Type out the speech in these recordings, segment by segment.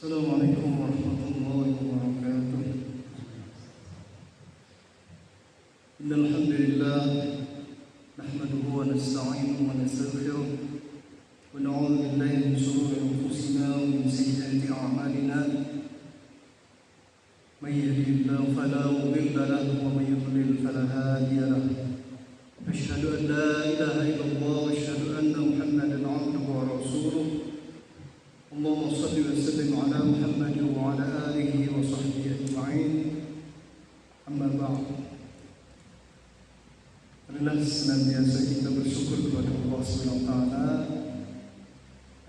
Assalamualaikum warahmatullahi wabarakatuh. Innal hamdalillah nahmaduhu wa nasta'inuhu wa nastaghfiruh wa na'udzu billahi min shururi anfusina wa min sayyiati a'malina. May yahdihillahu fala mudilla lahu wa may yudlil fala hadiya lahu. Asyhadu an la ilaha illallah wa asyhadu anna Muhammadan 'abduhu wa rasuluh. Allahumma shalli wa sallim ala Muhammad wa ala alihi wa sahbihi ajma'in. Amma ba'd. Marilah senantiasa kita bersyukur kepada Allah Subhanahu wa taala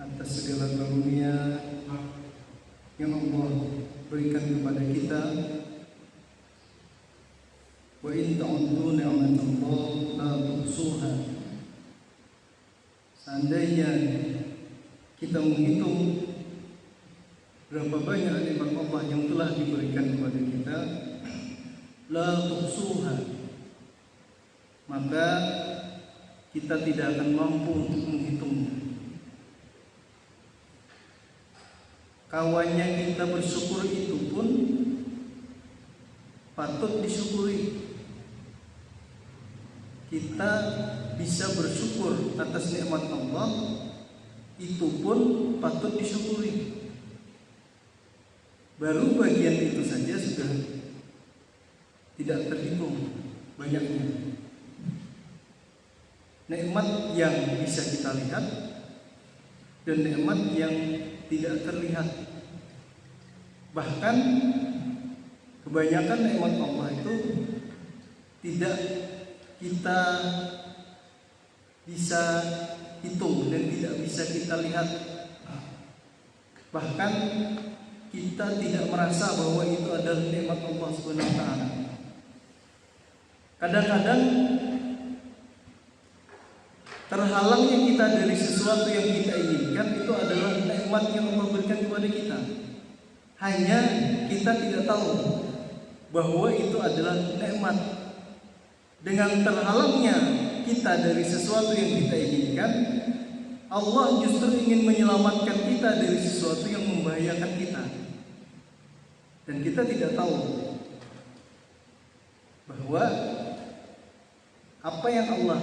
atas segala karunia yang Allah berikan kepada kita. Wa in ta'uddu ni'matallahi la tuhsuha. Seandainya kita menghitung berapa banyak nikmat Allah yang telah diberikan kepada kita, la tuhsuha, maka kita tidak akan mampu untuk menghitungnya. Kawannya kita bersyukur itu pun patut disyukuri. Kita bisa bersyukur atas nikmat Allah, itu pun patut disyukuri. Baru bagian itu saja sudah tidak terhitung banyaknya. Nikmat yang bisa kita lihat dan nikmat yang tidak terlihat. Bahkan kebanyakan nikmat Allah itu tidak kita bisa hitung dan tidak bisa kita lihat. Bahkan kita tidak merasa bahwa itu adalah nikmat Allah Subhanahu wa taala. Kadang-kadang terhalangnya kita dari sesuatu yang kita inginkan itu adalah nikmat yang Allah berikan kepada kita. Hanya kita tidak tahu bahwa itu adalah nikmat. Dengan terhalangnya kita dari sesuatu yang kita inginkan, Allah justru ingin menyelamatkan kita dari sesuatu yang membahayakan kita. Dan kita tidak tahu bahwa apa yang Allah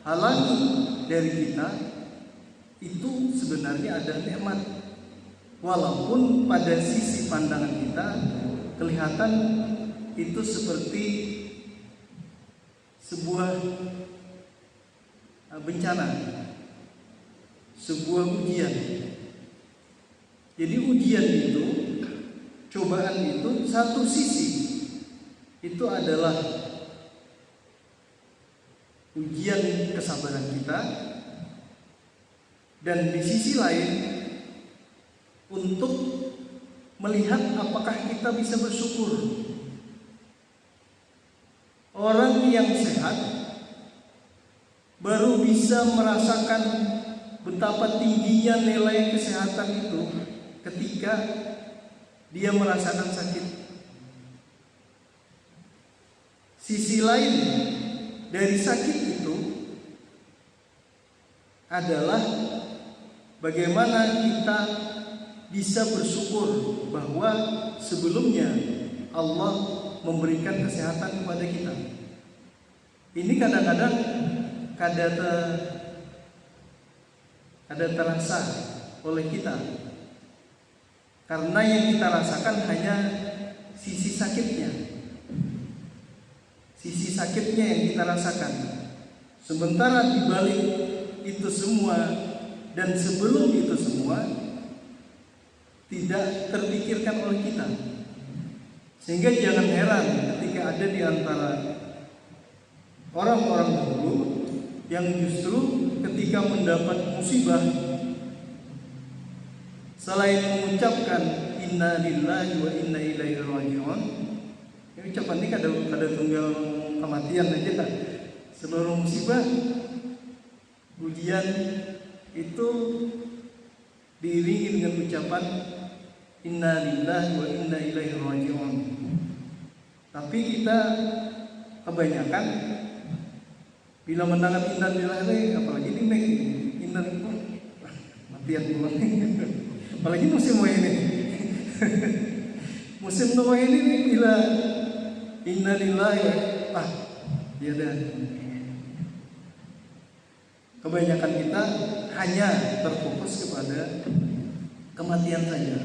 halangi dari kita itu sebenarnya adalah nikmat. Walaupun pada sisi pandangan kita kelihatan itu seperti sebuah bencana, sebuah ujian. Jadi ujian itu, cobaan itu, satu sisi itu adalah ujian kesabaran kita, dan di sisi lain untuk melihat apakah kita bisa bersyukur. Orang yang sehat baru bisa merasakan betapa tingginya nilai kesehatan itu ketika dia merasakan sakit. Sisi lain dari sakit itu adalah bagaimana kita bisa bersyukur bahwa sebelumnya Allah memberikan kesehatan kepada kita. Ini kadang-kadang ada terasa oleh kita, karena yang kita rasakan hanya sisi sakitnya, yang kita rasakan. Sementara di balik itu semua dan sebelum itu semua tidak terpikirkan oleh kita. Sehingga jangan heran ketika ada di antara orang-orang dulu yang justru ketika mendapat musibah, selain mengucapkan inna lillahi wa inna ilaihi raji'un, ini ucapan ini kada tunggal kematian aja tak. Seluruh musibah, ujian itu diiringi dengan ucapan inna lillahi wa inna ilaihi raji'un. Tapi kita kebanyakan bila menanggapi inna lillahi, apalagi ini inna lillahi matian pulang. Apalagi musim ini Musim tua ini bila innalillahi ya dah. Kebanyakan kita hanya terfokus kepada kematian saja.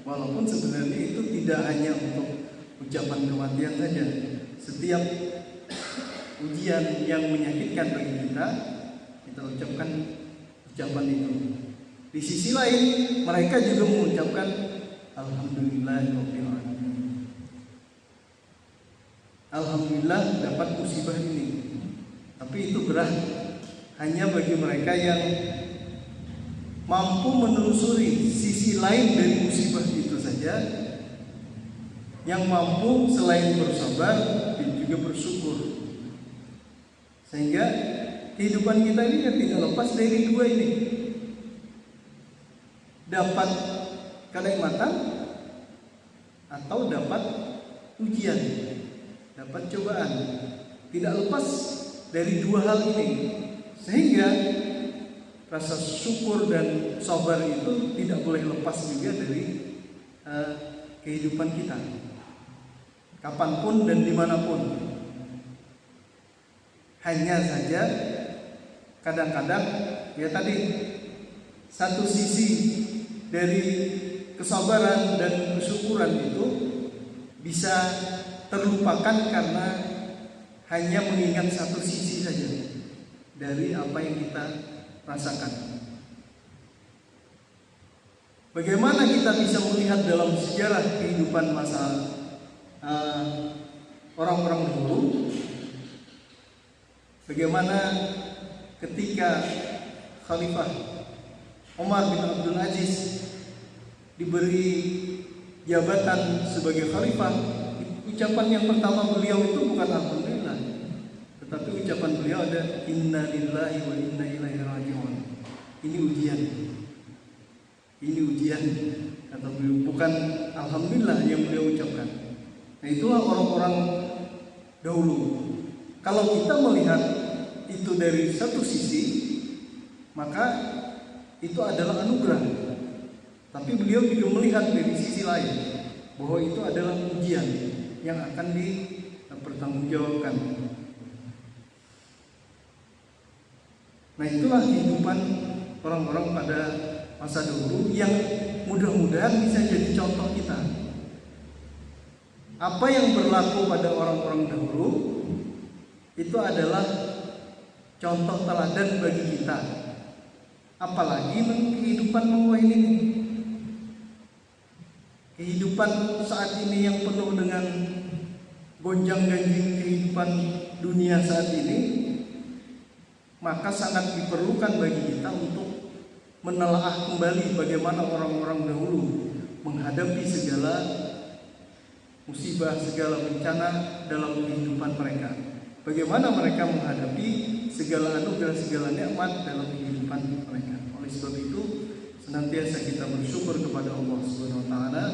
Walaupun sebenarnya itu tidak hanya untuk ucapan kematian saja. Setiap ujian yang menyakitkan bagi kita ucapkan ucapan itu. Di sisi lain, mereka juga mengucapkan alhamdulillahirabbil alamin. Alhamdulillah dapat musibah ini. Tapi itu berat hanya bagi mereka yang mampu menelusuri sisi lain dari musibah itu saja, yang mampu selain bersabar dan juga bersyukur. Sehingga kehidupan kita ini tidak lepas dari dua ini. Dapat kenikmatan atau dapat ujian, dapat cobaan. Tidak lepas dari dua hal ini. Sehingga rasa syukur dan sabar itu tidak boleh lepas juga dari kehidupan kita, kapanpun dan dimanapun. Hanya saja kadang-kadang ya tadi, satu sisi dari kesabaran dan kesyukuran itu bisa terlupakan karena hanya mengingat satu sisi saja dari apa yang kita rasakan. Bagaimana kita bisa melihat dalam sejarah kehidupan masa orang-orang dahulu, bagaimana ketika Khalifah Umar bin Abdul Aziz diberi jabatan sebagai khalifah, ucapan yang pertama beliau itu bukan alhamdulillah, tetapi ucapan beliau ada inna lillahi wa inna ilaihi raji'un. Ini ujian. Ini ujian, kata beliau, bukan alhamdulillah yang beliau ucapkan. Nah, itulah orang-orang dahulu. Kalau kita melihat itu dari satu sisi, maka itu adalah anugerah. Tapi beliau juga melihat dari sisi lain bahwa itu adalah ujian yang akan dipertanggungjawabkan. Nah, itulah kehidupan orang-orang pada masa dahulu yang mudah-mudahan bisa jadi contoh kita. Apa yang berlaku pada orang-orang dahulu itu adalah contoh teladan bagi kita. Apalagi kehidupan bawah ini. Kehidupan saat ini yang penuh dengan gonjang-ganjing kehidupan dunia saat ini, maka sangat diperlukan bagi kita untuk menelaah kembali bagaimana orang-orang dahulu menghadapi segala musibah, segala bencana dalam kehidupan mereka. Bagaimana mereka menghadapi segala anugerah, segala nikmat dalam kehidupan mereka. Oleh sebab itu, senantiasa kita bersyukur kepada Allah Subhanahu wa taala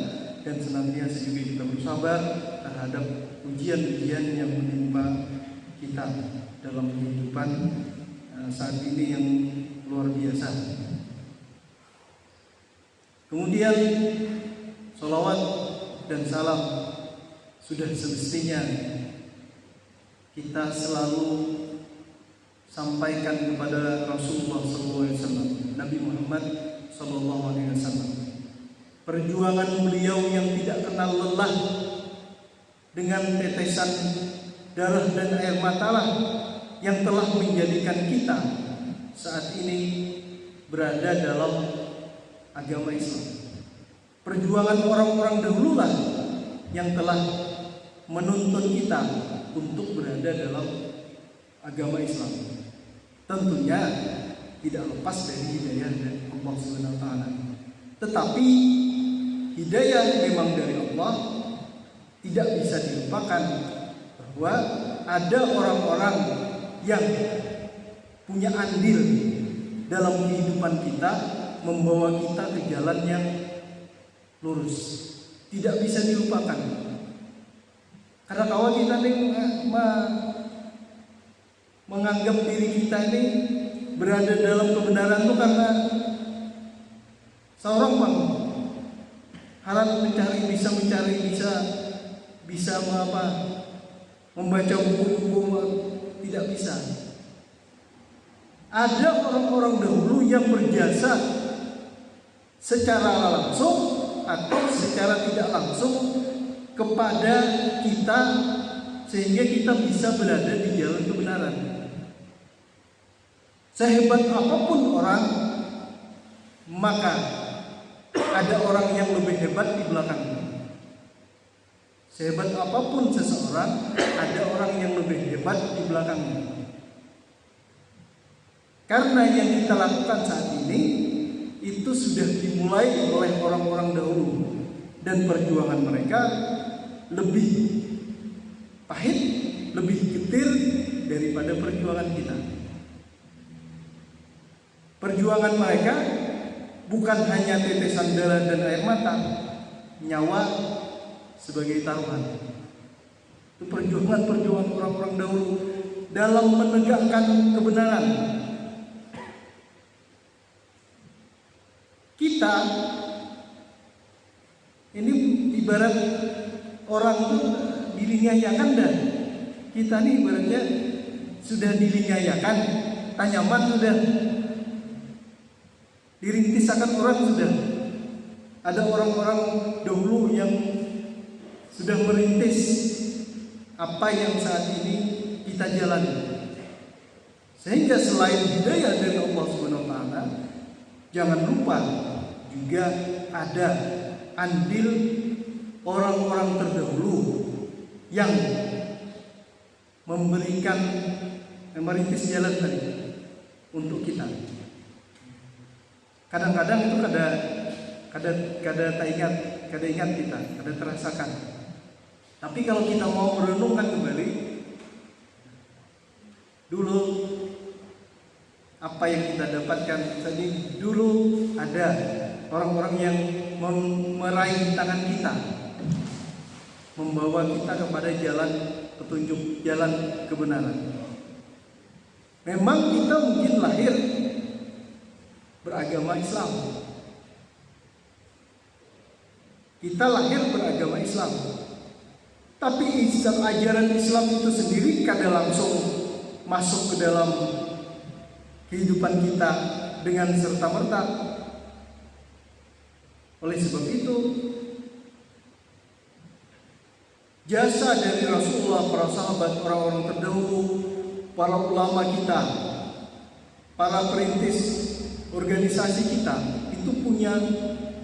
dan senantiasa juga kita bersabar terhadap ujian-ujian yang menimpa kita dalam kehidupan saat ini yang luar biasa. Kemudian sholawat dan salam sudah semestinya kita selalu sampaikan kepada Rasulullah SAW, Nabi Muhammad SAW. Perjuangan beliau yang tidak kenal lelah dengan tetesan darah dan air matalah yang telah menjadikan kita saat ini berada dalam agama Islam. Perjuangan orang-orang dahululah yang telah menuntun kita untuk berada dalam agama Islam. Tentunya tidak lepas dari hidayah dari Allah Subhanahu wa taala. Tetapi hidayah memang dari Allah, tidak bisa dilupakan bahwa ada orang-orang yang punya andil dalam kehidupan kita, membawa kita ke jalan yang lurus. Tidak bisa dilupakan. Karena kalau kita menganggap diri kita ini berada dalam kebenaran itu karena seorang bang halal mencari bisa membaca buku-buku, tidak bisa. Ada orang-orang dahulu yang berjasa secara langsung atau secara tidak langsung kepada kita sehingga kita bisa berada di jalan kebenaran. Sehebat apapun orang, maka ada orang yang lebih hebat di belakangnya. Sehebat apapun seseorang, ada orang yang lebih hebat di belakangnya. Karena yang kita lakukan saat ini itu sudah dimulai oleh orang-orang dahulu, dan perjuangan mereka lebih pahit, lebih getir daripada perjuangan kita. Perjuangan mereka bukan hanya tetesan darah dan air mata, nyawa sebagai taruhan. Itu perjuangan orang-orang dahulu dalam menegakkan kebenaran. Kita ini ibarat orang itu dilingayakan, dan kita ini ibaratnya sudah dilingayakan, tanyaman sudah dirintisakan orang sudah. Ada orang-orang dahulu yang sudah merintis apa yang saat ini kita jalani. Sehingga selain hidayah dari Allah Subhanahu wa taala, jangan lupa juga ada andil orang-orang terdahulu yang merintis jalan tadi untuk kita. Kadang-kadang itu kada ingat kita, kada terasakan. Tapi kalau kita mau merenungkan kembali dulu apa yang kita dapatkan tadi, dulu ada orang-orang yang meraih tangan kita, membawa kita kepada jalan petunjuk, jalan kebenaran. Memang kita mungkin lahir beragama Islam. Kita lahir beragama Islam. Tapi ajaran Islam itu sendiri kadang langsung masuk ke dalam kehidupan kita dengan serta-merta. Oleh sebab itu, jasa dari Rasulullah, para sahabat, orang-orang terdahulu, para ulama kita, para perintis organisasi kita, itu punya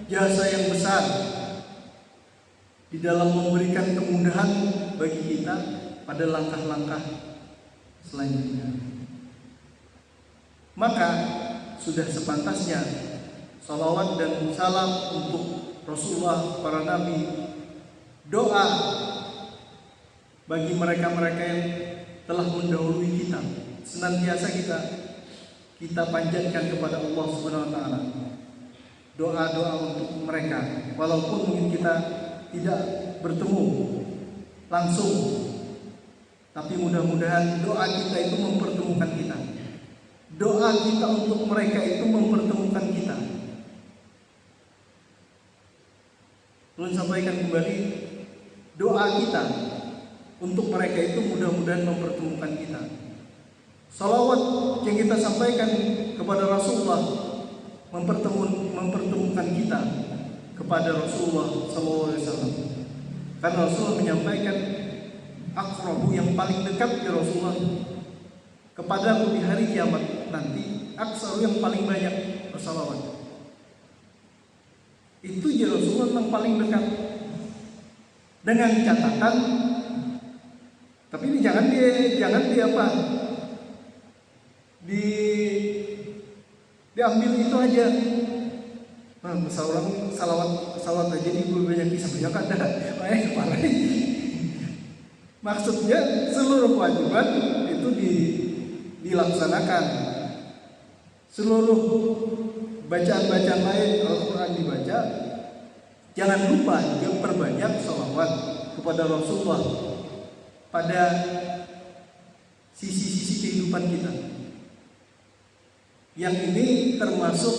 jasa yang besar di dalam memberikan kemudahan bagi kita pada langkah-langkah selanjutnya. Maka sudah sepantasnya salawat dan salam untuk Rasulullah, para nabi, doa bagi mereka-mereka yang telah mendahului kita, senantiasa kita panjatkan kepada Allah Subhanahu wa taala. Doa-doa untuk mereka, walaupun mungkin kita tidak bertemu langsung, tapi mudah-mudahan doa kita itu mempertemukan kita. Doa kita untuk mereka itu mempertemukan kita. Belum sampaikan kembali, doa kita untuk mereka itu mudah-mudahan mempertemukan kita. Salawat yang kita sampaikan kepada Rasulullah mempertemukan kita kepada Rasulullah SAW. Karena Rasulullah menyampaikan, akrabu yang paling dekat ya Rasulullah kepadamu di hari kiamat nanti, aksaru yang paling banyak bersalawat. Itu ya Rasulullah yang paling dekat. Dengan catatan, tapi ini jangan diambil itu aja. Salawat aja ini banyak kisahnya kan ada. Maksudnya seluruh kewajiban itu dilaksanakan. Seluruh bacaan-bacaan lain Al-Quran dibaca. Jangan lupa juga perbanyak salawat kepada Rasulullah pada sisi-sisi kehidupan kita. Yang ini termasuk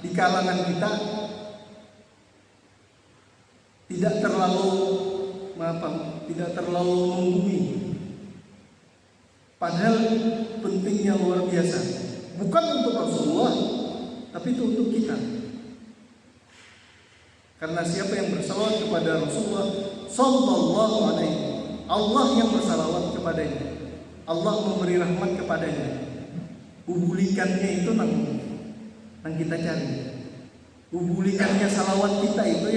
di kalangan kita tidak terlalu membumi. Padahal pentingnya luar biasa. Bukan untuk Rasulullah, tapi itu untuk kita. Karena siapa yang bersalawat kepada Rasulullah sallallahu alaihi, Allah yang bersalawat kepadanya. Allah memberi rahmat kepadanya. Bubulikannya itu yang kita cari. Bubulikannya salawat kita itu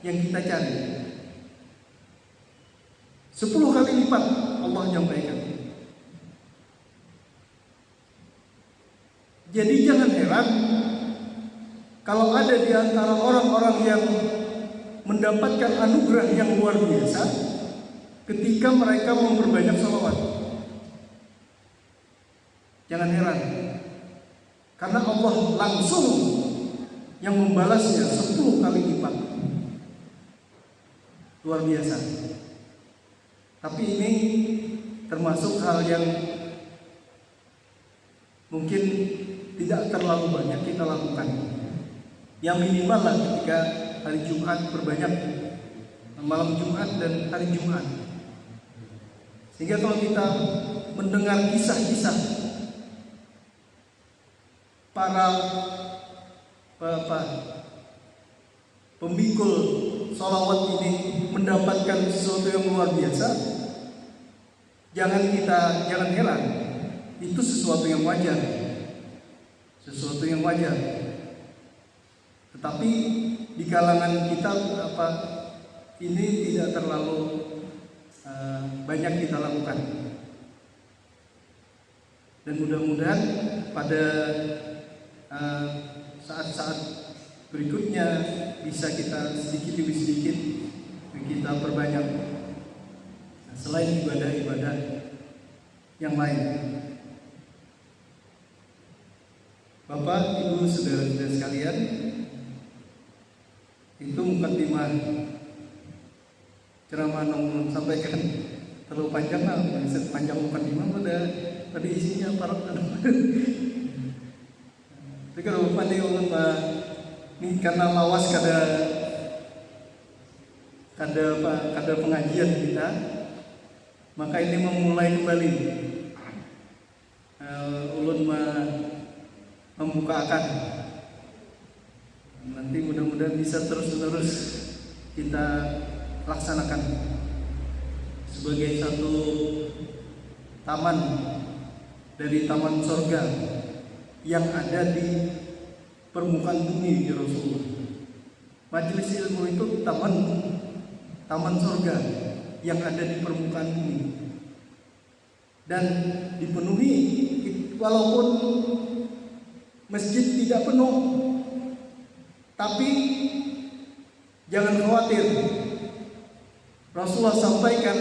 yang kita cari. 10 kali lipat Allah nyampaikan. Jadi jangan heran kalau ada di antara orang-orang yang mendapatkan anugerah yang luar biasa ketika mereka memperbanyak salawat. Jangan heran, karena Allah langsung yang membalasnya 10 kali lipat. Luar biasa. Tapi ini termasuk hal yang mungkin tidak terlalu banyak kita lakukan. Yang minimal lah ketika hari Jumat berbanyak, malam Jumat dan hari Jumat. Sehingga kalau kita mendengar kisah-kisah para pemikul sholawat ini mendapatkan sesuatu yang luar biasa, jangan heran, itu sesuatu yang wajar, tetapi di kalangan kita ini tidak terlalu banyak kita lakukan. Dan mudah-mudahan pada saat-saat berikutnya bisa kita sedikit demi sedikit kita perbanyak, selain ibadah-ibadah yang lain. Bapak, Ibu, saudara-saudara sekalian, itu mukadimah ceramah yang sampaikan terlalu panjang lah, panjang mukadimah pada isinya para tapi kalau Bapak ini karena lawas kada pengajian kita, maka ini memulai kembali ulun membukakan. Nanti mudah-mudahan bisa terus-menerus kita laksanakan sebagai satu taman dari taman surga yang ada di permukaan bumi, ya Rasulullah. Majelis ilmu itu taman surga yang ada di permukaan bumi dan dipenuhi, walaupun masjid tidak penuh, tapi jangan khawatir. Rasulullah sampaikan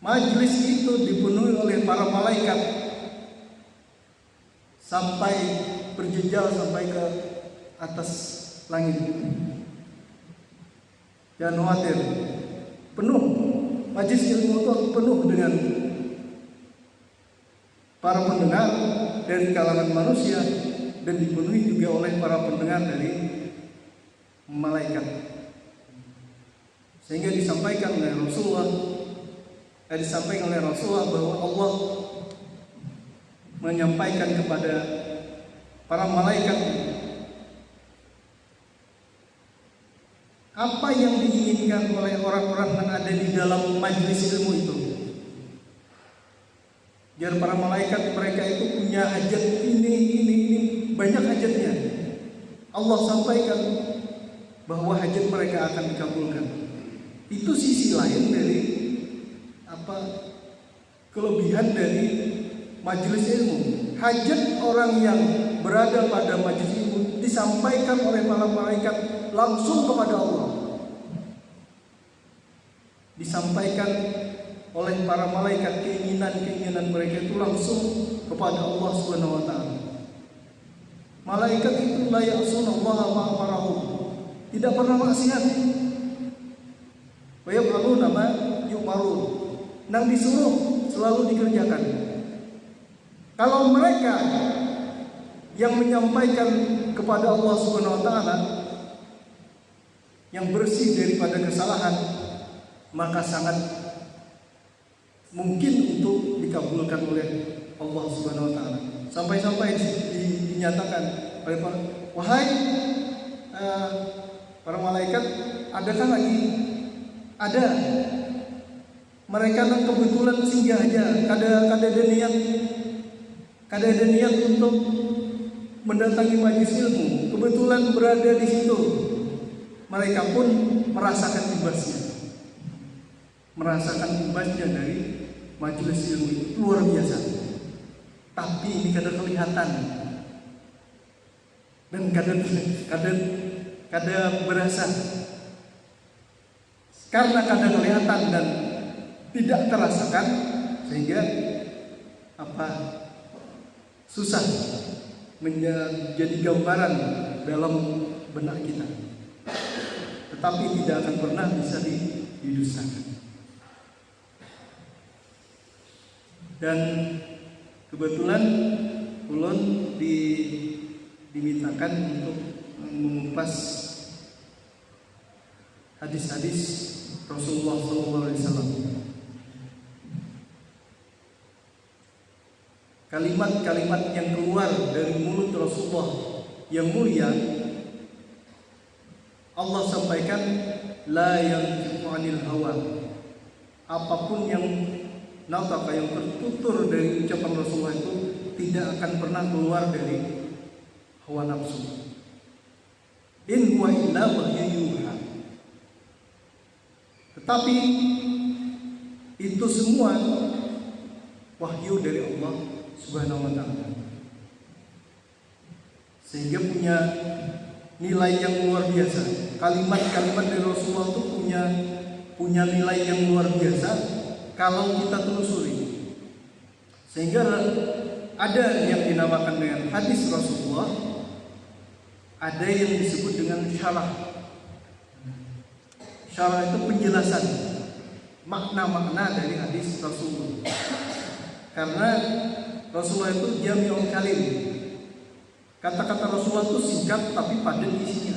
majelis itu dipenuhi oleh para malaikat sampai berjejal sampai ke atas langit. Jangan khawatir, penuh. Majelis ilmu itu penuh dengan para pendengar dari kalangan manusia dan dipenuhi juga oleh para pendengar dari malaikat. Sehingga disampaikan oleh Rasulullah bahwa Allah menyampaikan kepada para malaikat apa yang diinginkan oleh orang-orang yang ada di dalam majelis ilmu itu. Biar para malaikat mereka itu punya hajat ini banyak hajatnya. Allah sampaikan bahwa hajat mereka akan dikabulkan. Itu sisi lain dari kelebihan dari majelis ilmu. Hajat orang yang berada pada majelis ilmu disampaikan oleh para malaikat langsung kepada Allah. Disampaikan oleh para malaikat keinginan mereka itu langsung kepada Allah Subhanahu wa taala. Malaikat itu la ya'sunallaha ma amarahum, tidak pernah maksiat. Wa yaf'aluna ma yu'marun, nang disuruh selalu dikerjakan. Kalau mereka yang menyampaikan kepada Allah Subhanahu wa taala, yang bersih daripada kesalahan, maka sangat mungkin untuk dikabulkan oleh Allah Subhanahu wa taala. Sampai-sampai dinyatakan oleh wahai para malaikat, adakah lagi? Ada. Mereka yang kebetulan singgah aja, kada ada niat untuk mendatangi majelis ilmu, kebetulan berada di situ. Mereka pun merasakan imbasnya dari majelis ilmu itu luar biasa. Tapi ini kada kelihatan dan kada berasa, karena kada kelihatan dan tidak terasakan, sehingga susah menjadi gambaran dalam benak kita, tetapi tidak akan pernah bisa didustakan. Dan kebetulan ulun dimintakan untuk mengupas hadis-hadis Rasulullah SAW. Kalimat-kalimat yang keluar dari mulut Rasulullah yang mulia, Allah sampaikan, la yantiqu 'anil hawa. Apapun yang nataka, yang tertutur dari ucapan Rasulullah itu tidak akan pernah keluar dari hawa nafsu. In huwa illa wahyun yuha. Tetapi itu semua wahyu dari Allah Subhanahu wa taala, sehingga punya nilai yang luar biasa. Kalimat-kalimat dari Rasulullah itu punya nilai yang luar biasa kalau kita telusuri. Sehingga ada yang dinamakan dengan hadis Rasulullah, ada yang disebut dengan syarah. Syarah itu penjelasan makna-makna dari hadis Rasulullah. Karena Rasulullah itu jami'ul kalim. Kata-kata Rasulullah itu singkat tapi padat isinya.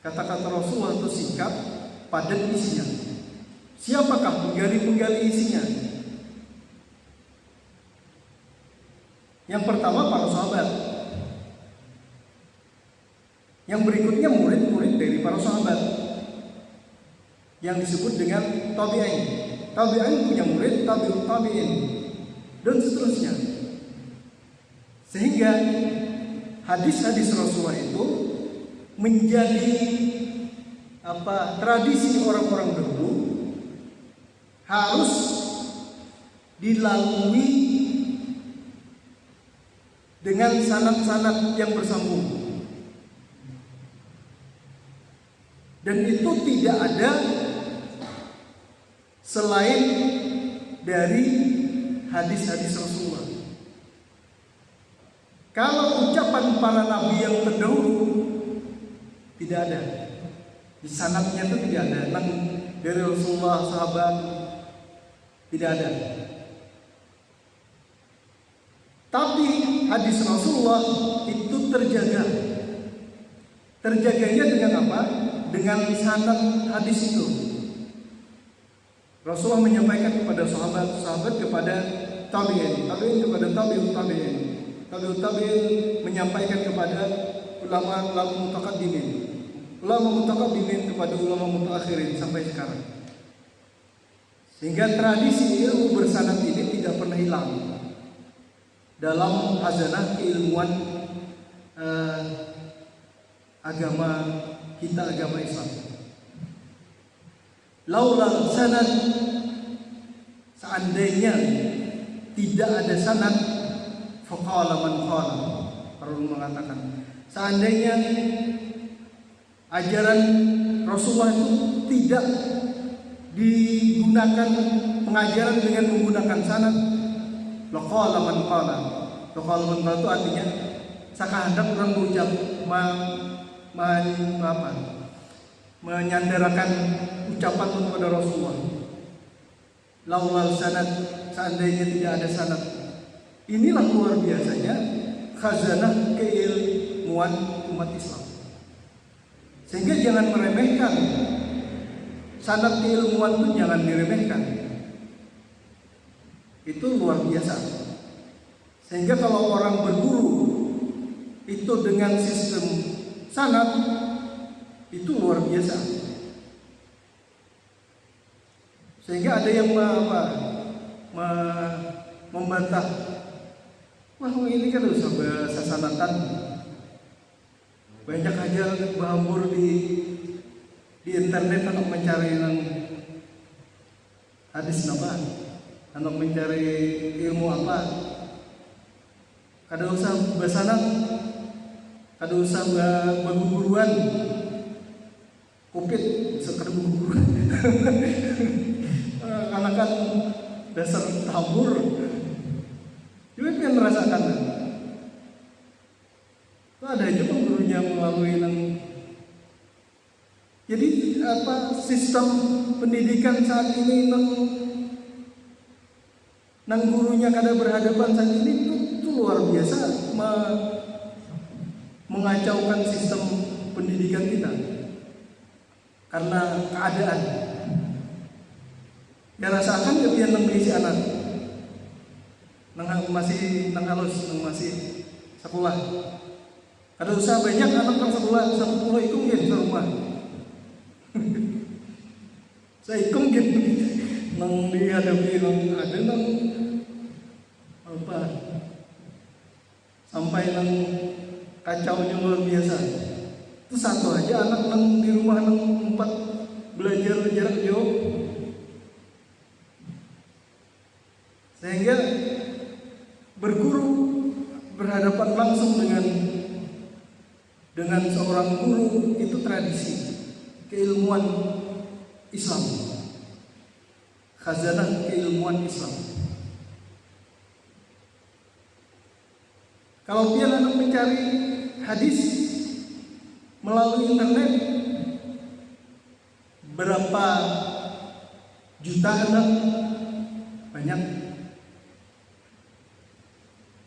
Kata-kata Rasulullah itu singkat, padat isinya. Siapakah penggali-penggali isinya? Yang pertama para sahabat. Yang berikutnya murid-murid dari para sahabat, yang disebut dengan tabi'in. Tabi'in punya murid, tabi'ut tabi'in, dan seterusnya. Sehingga hadis-hadis Rasulullah itu menjadi tradisi orang-orang dahulu, harus dilalui dengan sanad-sanad yang bersambung. Dan itu tidak ada selain dari hadis-hadis Rasulullah. Kalau ucapan para nabi yang terdahulu tidak ada, di sanadnya itu tidak ada, dari Rasulullah, sahabat, tidak ada. Tapi hadis Rasulullah itu terjaga. Terjaganya dengan apa? Dengan sanad hadis itu. Rasulullah menyampaikan kepada sahabat, sahabat kepada tabi'in, tabi'in kepada tabi'ut tabi'in, tabi'ut tabi'in menyampaikan kepada ulama mutaqaddimin, ulama mutaqaddimin kepada ulama mutaakhirin sampai sekarang. Sehingga tradisi ilmu bersanad ini tidak pernah hilang dalam khazanah keilmuan agama kita, agama Islam. Laula sanad, seandainya tidak ada sanad, faqala man qala, perlu mengatakan, seandainya ajaran Rasulullah itu tidak digunakan pengajaran dengan menggunakan sanad, laqala man qala. Laqala man qala itu artinya sekehendak orang berucap menyandarkan ucapan kepada Rasulullah. Laulal sanad, seandainya tidak ada sanad. Inilah luar biasanya khazanah keilmuan umat Islam. Sehingga jangan meremehkan sanad keilmuan itu, jangan diremehkan. Itu luar biasa. Sehingga kalau orang berguru itu dengan sistem sanad, itu luar biasa. Sehingga ada yang membantah, wah ini kan usah bahasa sanatan, banyak aja berhambur di internet untuk mencari hadis apa, untuk mencari ilmu apa. Kada usah basanan, kada usah berguruan, kopit sekedar berguruan. Karena kan dasar tabur, juga kan merasakan. Itu ada aja gurunya melalui jadi sistem pendidikan saat ini nang gurunya kada berhadapan saat ini itu luar biasa mengacaukan sistem pendidikan kita karena keadaan. Ya rasakan kebiasaan nang berisi anak masih halus, masih sekolah. Ada usaha banyak anak nang sekolah 10 ikut gitu di rumah. Saya ikut gitu nang dihadapi ada nang apa sampai nang kacaunya luar biasa. Itu satu aja anak nang di rumah nang 4 belajar jarak jauh. Sehingga berguru berhadapan langsung dengan seorang guru itu tradisi keilmuan Islam, khazanah keilmuan Islam. Kalau dia anak mencari hadis melalui internet, berapa juta anak banyak.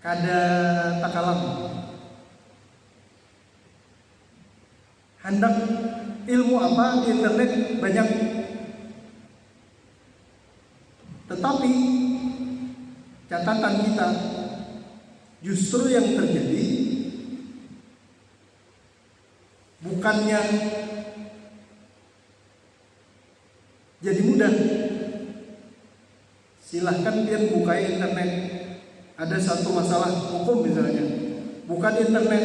Kada takalam hendak ilmu apa di internet banyak, tetapi catatan kita justru yang terjadi bukannya jadi mudah. Silahkan pian buka internet, ada satu masalah hukum misalnya, bukan internet,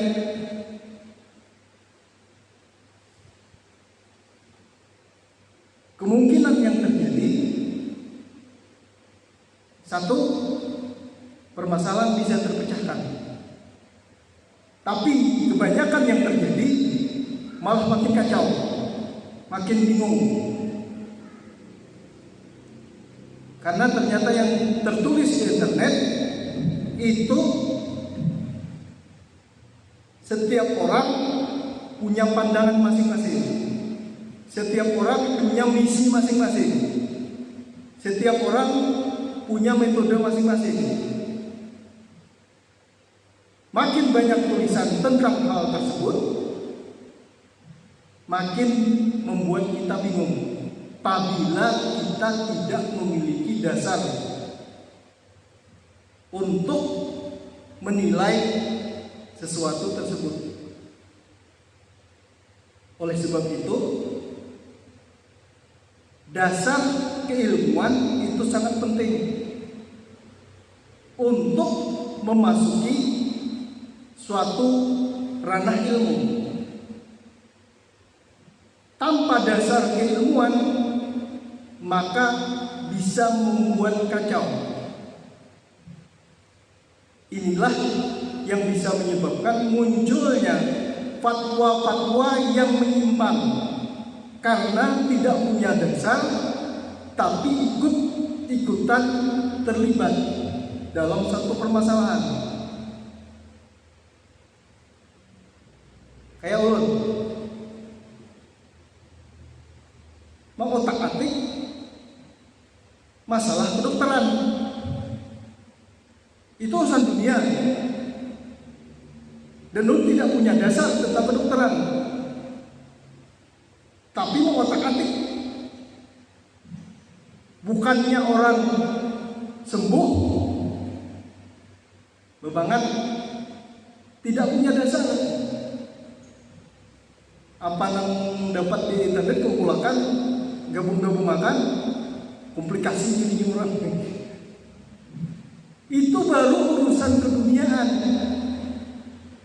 kemungkinan yang terjadi satu, permasalahan bisa terpecahkan, tapi kebanyakan yang terjadi malah makin kacau, makin bingung, karena ternyata yang tertulis di internet itu setiap orang punya pandangan masing-masing, setiap orang punya misi masing-masing, setiap orang punya metode masing-masing. Makin banyak tulisan tentang hal tersebut, makin membuat kita bingung apabila kita tidak memiliki dasar untuk menilai sesuatu tersebut. Oleh sebab itu, dasar keilmuan itu sangat penting untuk memasuki suatu ranah ilmu. Tanpa dasar keilmuan, maka bisa membuat kacau. Inilah yang bisa menyebabkan munculnya fatwa-fatwa yang menyimpang karena tidak punya dasar, tapi ikut-ikutan terlibat dalam satu permasalahan. Kayak ulun mengotak-atik masalah kedokteran. Itu urusan dunia. dan lu tidak punya dasar tentang kedokteran, tapi mengotak-atik. Bukannya orang sembuh, bebangan, tidak punya dasar. Apa yang dapat di internet kumpulkan, gabung-gabungakan, komplikasi gini orang. Itu baru urusan keduniaan.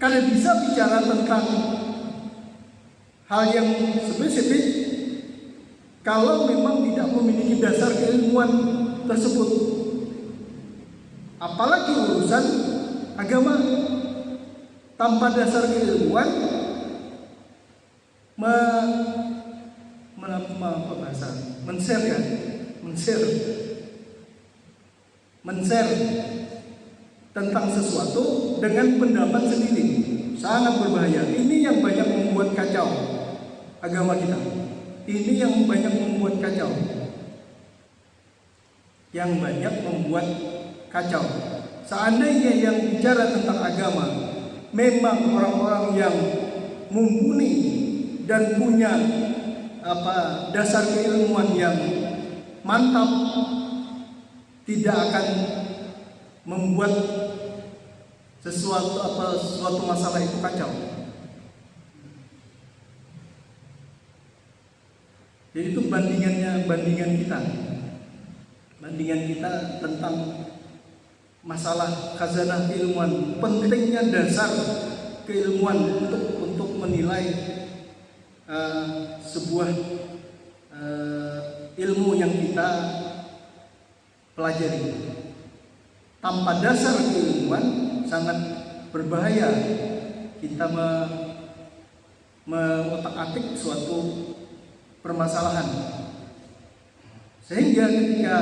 Karena bisa bicara tentang hal yang spesifik kalau memang tidak memiliki dasar keilmuan tersebut. Apalagi urusan agama tanpa dasar keilmuan, men-share tentang sesuatu dengan pendapat sendiri sangat berbahaya. Ini yang banyak membuat kacau agama kita. Ini yang banyak membuat kacau. Yang banyak membuat kacau. Seandainya yang bicara tentang agama memang orang-orang yang mumpuni dan punya dasar keilmuan yang mantap, tidak akan membuat suatu masalah itu kacau. Jadi itu bandingan kita tentang masalah khazanah keilmuan, pentingnya dasar keilmuan untuk menilai sebuah ilmu yang kita pelajari. Tanpa dasar keilmuan sangat berbahaya kita mengotak-atik suatu permasalahan. Sehingga ketika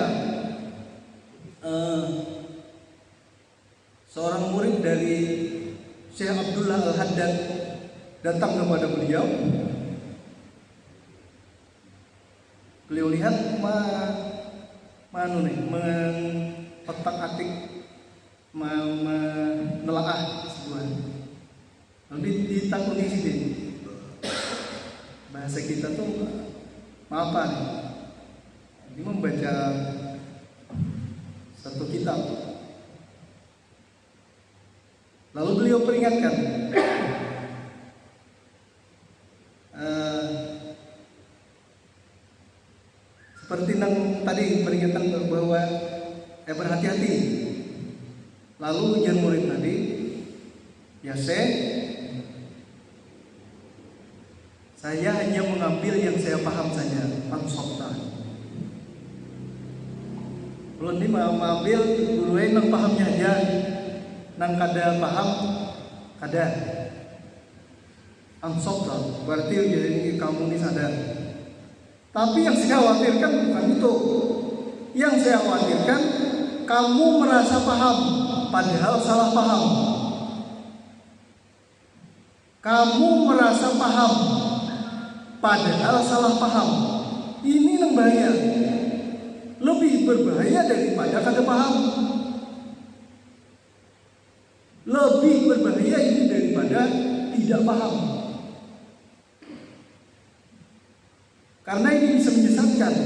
seorang murid dari Syekh Abdullah Al-Haddad datang kepada beliau lihat mengotak-atik, menelaah sebuah. Lalu ditakuni sini. Bahasa kita tuh apa nih? Ini membaca satu kitab. Lalu beliau peringatkan, seperti yang tadi peringatan bahwa berhati-hati. Lalu ujian murid tadi, ya saya hanya mengambil yang saya paham saja, ansopta. Belum ini mengambil dulu yang pahamnya aja, nang kada paham, kada. Ansopta, berarti jadi kamu ini sadar. Tapi yang saya khawatirkan bukan itu. Yang saya khawatirkan kamu merasa paham, padahal salah paham. Kamu merasa paham, padahal salah paham. Ini yang bahaya. Lebih berbahaya daripada kada paham. Lebih berbahaya ini daripada tidak paham. Karena ini bisa menyesatkan.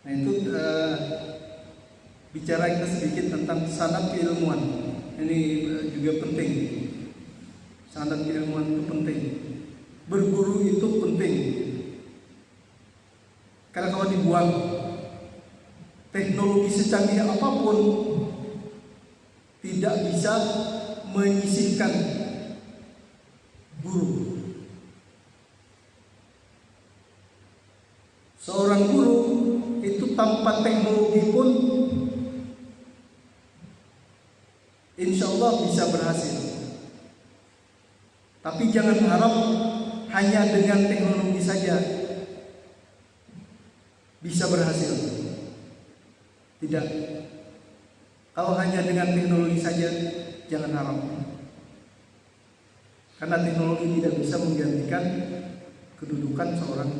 Nah itu bicara kita sedikit tentang sanad keilmuan. Ini juga penting. Sanad keilmuan itu penting. Berguru itu penting. Karena kalau dibuang teknologi secanggih apapun tidak bisa menyisihkan guru. Seorang guru itu tanpa teknologi pun insya Allah bisa berhasil. Tapi jangan harap hanya dengan teknologi saja bisa berhasil. Tidak. Kalau hanya dengan teknologi saja, jangan harap. Karena teknologi tidak bisa menggantikan kedudukan seorang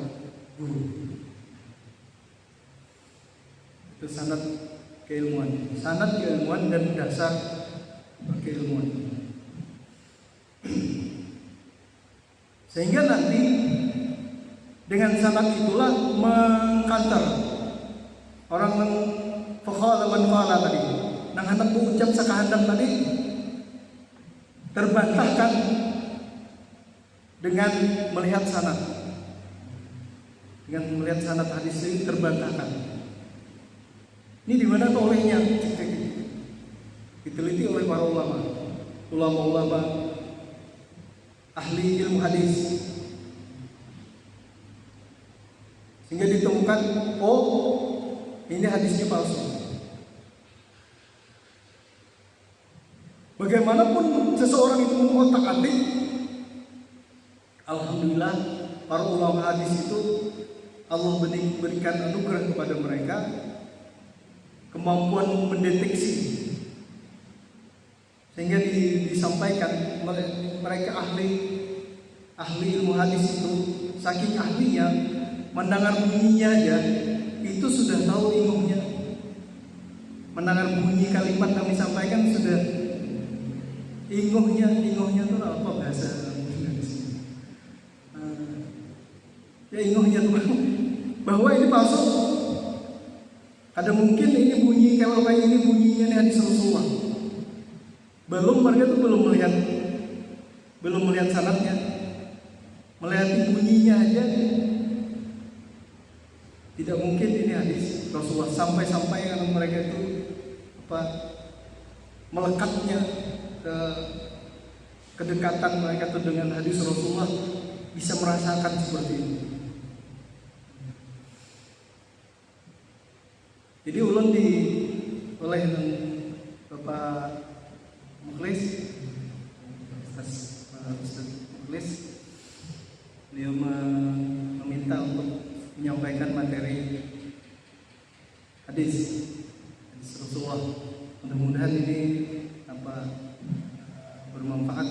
guru. Itu sanad keilmuan, sanad keilmuan dan dasar keilmuan. Sehingga nanti dengan sanad itulah mengkantar orang yang fakhala man qala tadi, nang hendak ucap sakahandap tadi terbantahkan dengan melihat sanad. Dengan melihat sanad hadis ini terbantahkan. Ini di mana olehnya? Diteliti oleh para ulama ahli ilmu hadis, sehingga ditemukan, oh ini hadisnya palsu. Bagaimanapun seseorang itu mengotak-atik, alhamdulillah para ulama hadis itu Allah berikan anugerah kepada mereka kemampuan mendeteksi, sehingga disampaikan mereka ahli ilmu hadis itu saking ahlinya mendengar bunyinya aja itu sudah tahu ilmunya. Mendengar bunyi kalimat yang disampaikan sudah ingohnya itu apa bahasa ya ingohnya tuh bahwa ini palsu. Ada mungkin ini bunyi kalau kayak ini bunyinya nih hadis Rasulullah. Mereka tuh belum melihat sanadnya, melihat bunyinya aja tidak mungkin ini hadis Rasulullah. Sampai karena mereka itu melekatnya kedekatan mereka tuh dengan hadis Rasulullah, bisa merasakan seperti itu. Jadi ulun oleh Bapak Mukhlis, Ustaz Mukhlis, beliau meminta untuk menyampaikan materi hadis Rasulullah. Mudah-mudahan ini bermanfaat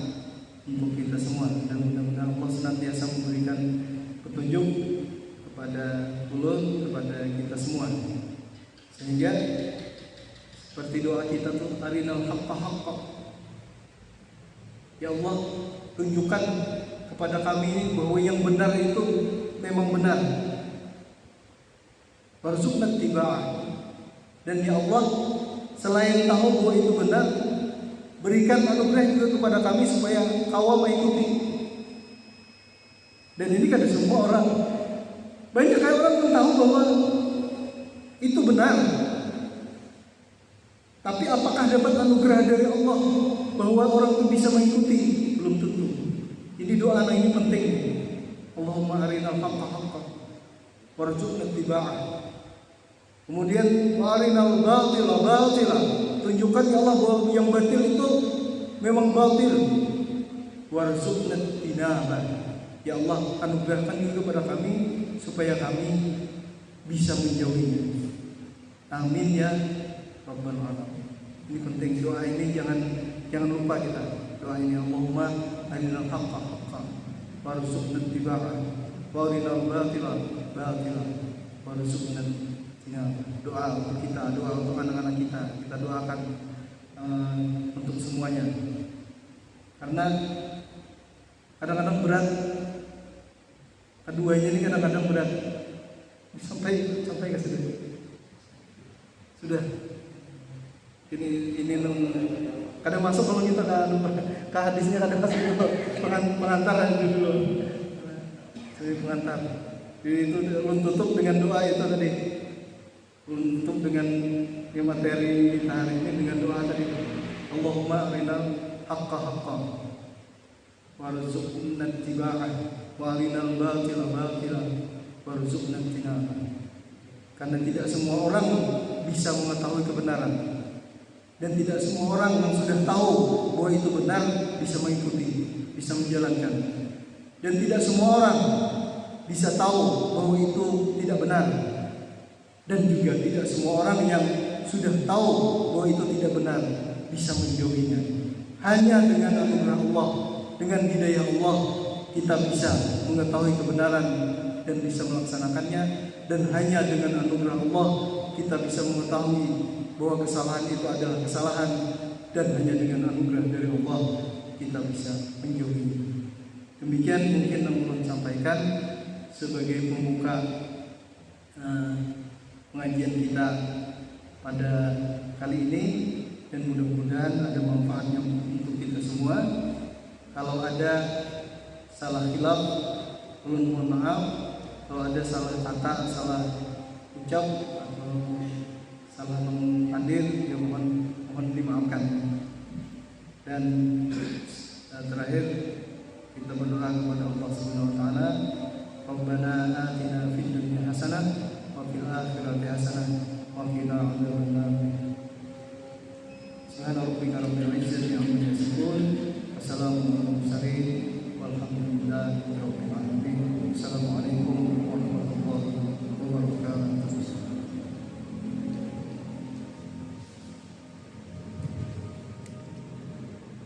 untuk kita semua, dan mudah-mudahan Allah senantiasa memberikan petunjuk kepada ulun, kepada kita semua, sehingga seperti doa kita tuh, arinal haqqa haqqa, ya Allah tunjukkan kepada kami ini bahwa yang benar itu memang benar, warzuqna ittiba'ah, dan ya Allah selain tahu bahwa itu benar, berikan anugerah juga kepada kami supaya kawal mengikuti. Dan ini kan semua orang, banyak orang pun tahu bahwa itu benar, tapi apakah dapat anugerah dari Allah bahwa orang itu bisa mengikuti? Belum tentu. Jadi doa ini penting. Allahumma arinal haqqa haqqa warzuqna ittiba'ah. Kemudian arinal batila batila, tunjukkan ya Allah bahwa yang batil itu memang batil. Warzuqna tinabah, ya Allah anugerahkan juga kepada kami supaya kami bisa menjauhinya. Amin ya Rabbal alamin. Ini penting, doa ini jangan lupa kita. Doa ini Allahumma arinal haqqa haqqa warzuqna ittiba'ah wa arinal batila batila warzuqna tinabah. Doa untuk kita, doa untuk anak-anak kita doakan untuk semuanya. Karena kadang-kadang berat, keduanya ini kadang-kadang berat. Sampai ke sini. Sudah. Ini kadang masuk kalau kita ke hadisnya, kadang masuk pengantar dulu. Jadi pengantar. Jadi itu tutup dengan doa itu tadi. Untuk dengan materi kita hari ini dengan doa tadi. Allahumma arinal haqqa haqqa warzuqna ittiba'ah wa arinal batila batila warzuqna tinabah. Karena tidak semua orang bisa mengetahui kebenaran, dan tidak semua orang yang sudah tahu bahwa itu benar bisa mengikuti, bisa menjalankan, dan tidak semua orang bisa tahu bahwa itu tidak benar, dan juga tidak semua orang yang sudah tahu bahwa itu tidak benar bisa menjauhinya. Hanya dengan anugerah Allah, dengan hidayah Allah, kita bisa mengetahui kebenaran dan bisa melaksanakannya. Dan hanya dengan anugerah Allah kita bisa mengetahui bahwa kesalahan itu adalah kesalahan, dan hanya dengan anugerah dari Allah kita bisa menjauhinya. Demikian mungkin yang belum sampaikan sebagai pembuka pengajian kita pada kali ini, dan mudah-mudahan ada manfaatnya untuk kita semua. Kalau ada salah khilaf, mohon maaf. Kalau ada salah kata, salah ucap atau salah hadir, ya mohon dimaafkan. Dan terakhir kita berdoa kepada Allah Subhanahu wa taala, Rabbana atina fid dunya hasanah wa fil akhirati hasanah wa qina adzabannar. Subhana rabbika rabbil izzati amma yasifun